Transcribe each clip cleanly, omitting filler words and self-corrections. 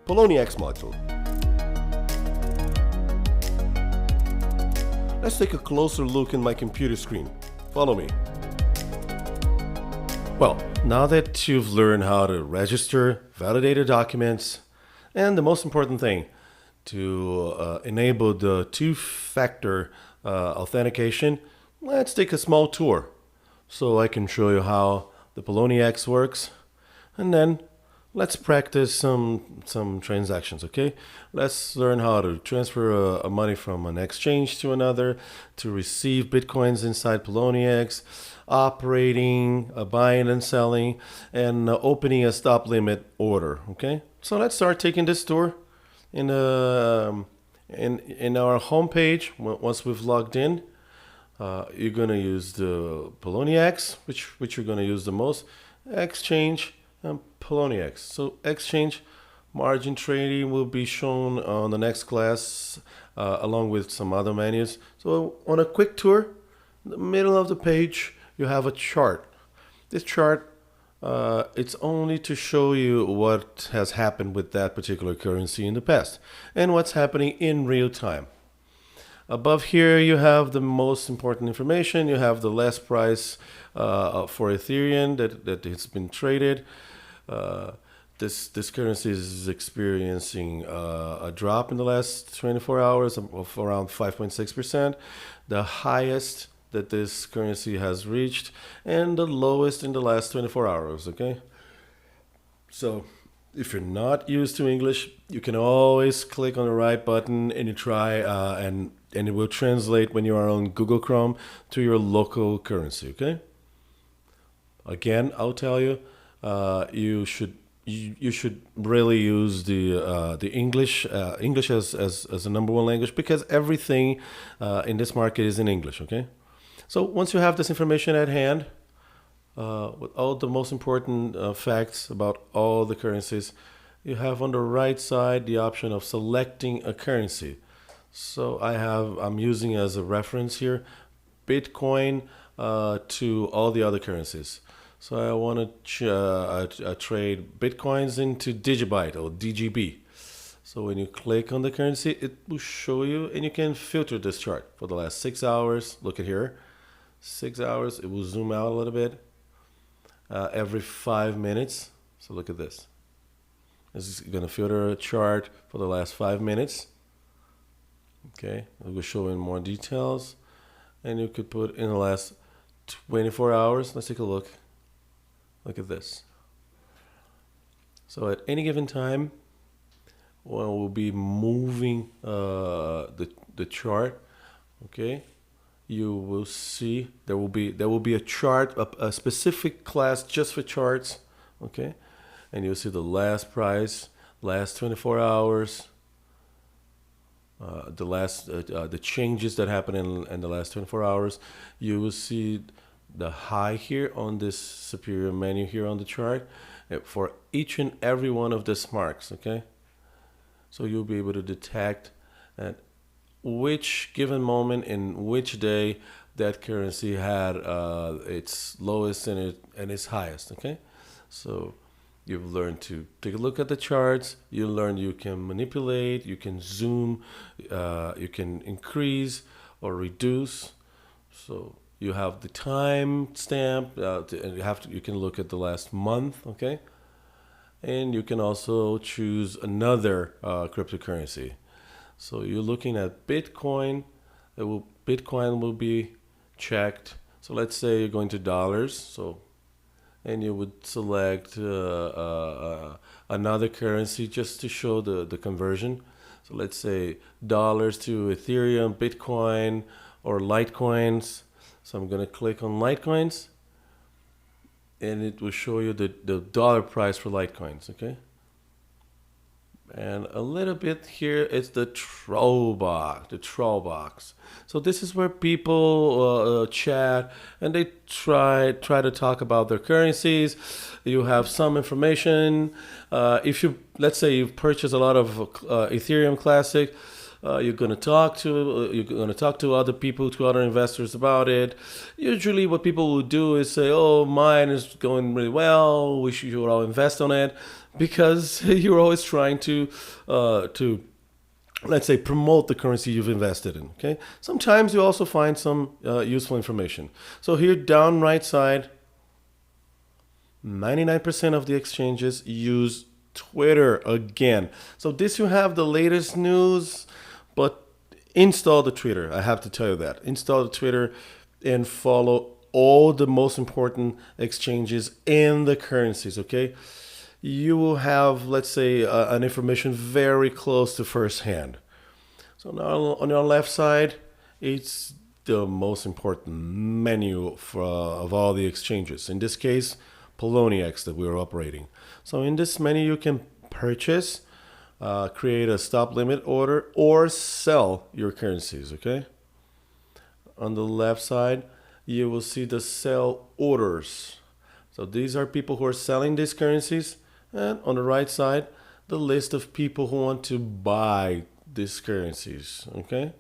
Poliniex module. Let's take a closer look in my computer screen. Follow me. Well, now that you've learned how to register, validate your documents, and the most important thing, to enable the two-factor authentication, let's take a small tour so I can show you how the Poliniex works, and then let's practice some transactions, okay? Let's learn how to transfer money from an exchange to another, to receive bitcoins inside Poliniex, operating, buying and selling, and opening a stop limit order, okay? So let's start taking this tour in our homepage. Once we've logged in, you're going to use the Poliniex, which you're going to use the most, exchange, and Poliniex. So exchange margin trading will be shown on the next class along with some other menus. So on a quick tour, in the middle of the page, you have a chart. This chart, it's only to show you what has happened with that particular currency in the past and what's happening in real time. Above here, you have the most important information. You have the last price for Ethereum that has been traded. This currency is experiencing a drop in the last 24 hours of around 5.6%, the highest that this currency has reached, and the lowest in the last 24 hours, okay? So if you're not used to English, you can always click on the right button and you try and it will translate when you are on Google Chrome to your local currency, okay? Again, I'll tell you, you should really use the English as a number one language, because everything in this market is in English, okay? So once you have this information at hand, with all the most important facts about all the currencies, you have on the right side the option of selecting a currency. So I'm using as a reference here Bitcoin to all the other currencies. So I want to trade Bitcoins into Digibyte or DGB. So when you click on the currency, it will show you, and you can filter this chart for the last 6 hours. Look at here, 6 hours. It will zoom out a little bit every 5 minutes. So look at this. This is going to filter a chart for the last 5 minutes. Okay, it will show in more details, and you could put in the last 24 hours. Let's take a look. Look at this. So at any given time, when we'll be moving the chart, okay, you will see there will be a chart, a specific class just for charts, okay, and you'll see the last price, last 24 hours. The changes that happen in the last 24 hours. You will see the high here on this superior menu here on the chart for each and every one of these marks, okay? So you'll be able to detect at which given moment in which day that currency had its lowest and its highest, okay? So you've learned to take a look at the charts. You learned you can manipulate, you can zoom, you can increase or reduce. So you have the time stamp, and you can look at the last month, okay? And you can also choose another cryptocurrency. So you're looking at Bitcoin. Bitcoin will be checked. So let's say you're going to dollars. And you would select another currency just to show the conversion. So let's say dollars to Ethereum, Bitcoin, or Litecoins. So I'm going to click on Litecoins, and it will show you the dollar price for Litecoins, okay? And a little bit here is the troll box. So this is where people chat and they try to talk about their currencies. You have some information. Let's say you've purchased a lot of Ethereum Classic, you're going to talk to other people, to other investors about it. Usually what people will do is say, oh, mine is going really well, we should all invest on it. because you're always trying to let's say promote the currency you've invested in. Okay. Sometimes you also find some useful information. So here down right side, 99% of the exchanges use Twitter again. So this you have the latest news, but install the Twitter. I have to tell you that. Install the Twitter and follow all the most important exchanges in the currencies, okay? You will have, let's say, an information very close to first hand. So now on your left side, it's the most important menu of all the exchanges. In this case, Poliniex that we're operating. So in this menu, you can purchase, create a stop limit order, or sell your currencies, okay? On the left side, you will see the sell orders. So these are people who are selling these currencies. And on the right side, the list of people who want to buy these currencies, okay?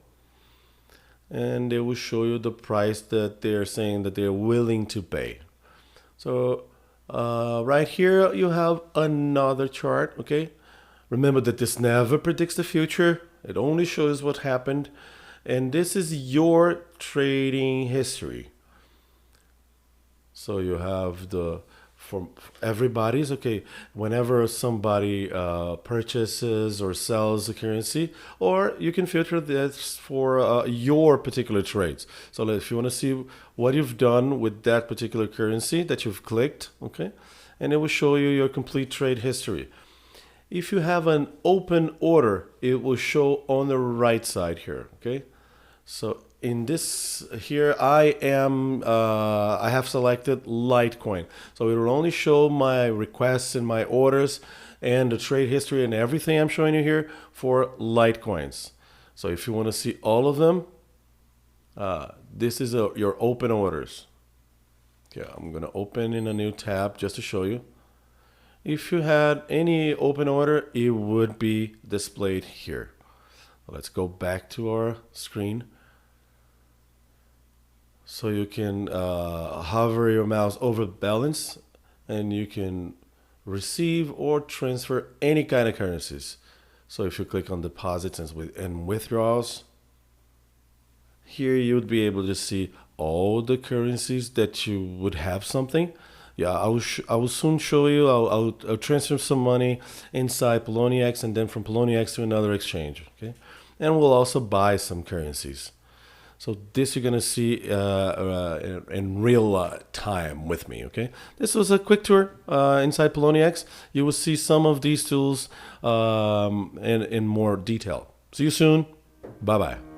And they will show you the price that they're saying that they're willing to pay. So right here, you have another chart, okay? Remember that this never predicts the future. It only shows what happened. And this is your trading history. So you have for everybody's, okay, whenever somebody purchases or sells a currency, or you can filter this for your particular trades. So if you want to see what you've done with that particular currency that you've clicked, okay, and it will show you your complete trade history. If you have an open order, it will show on the right side here, okay? So in this here, I have selected Litecoin. So it will only show my requests and my orders and the trade history and everything I'm showing you here for Litecoins. So if you want to see all of them, this is your open orders. Okay, I'm going to open in a new tab just to show you. If you had any open order, it would be displayed here. Let's go back to our screen. So you can hover your mouse over balance and you can receive or transfer any kind of currencies. So if you click on deposits and withdrawals, here you would be able to see all the currencies that you would have something. Yeah, I will soon show you. I'll transfer some money inside Poliniex and then from Poliniex to another exchange. Okay, and we'll also buy some currencies. So this you're gonna see in real time with me. Okay, this was a quick tour inside Poliniex. You will see some of these tools in more detail. See you soon. Bye bye.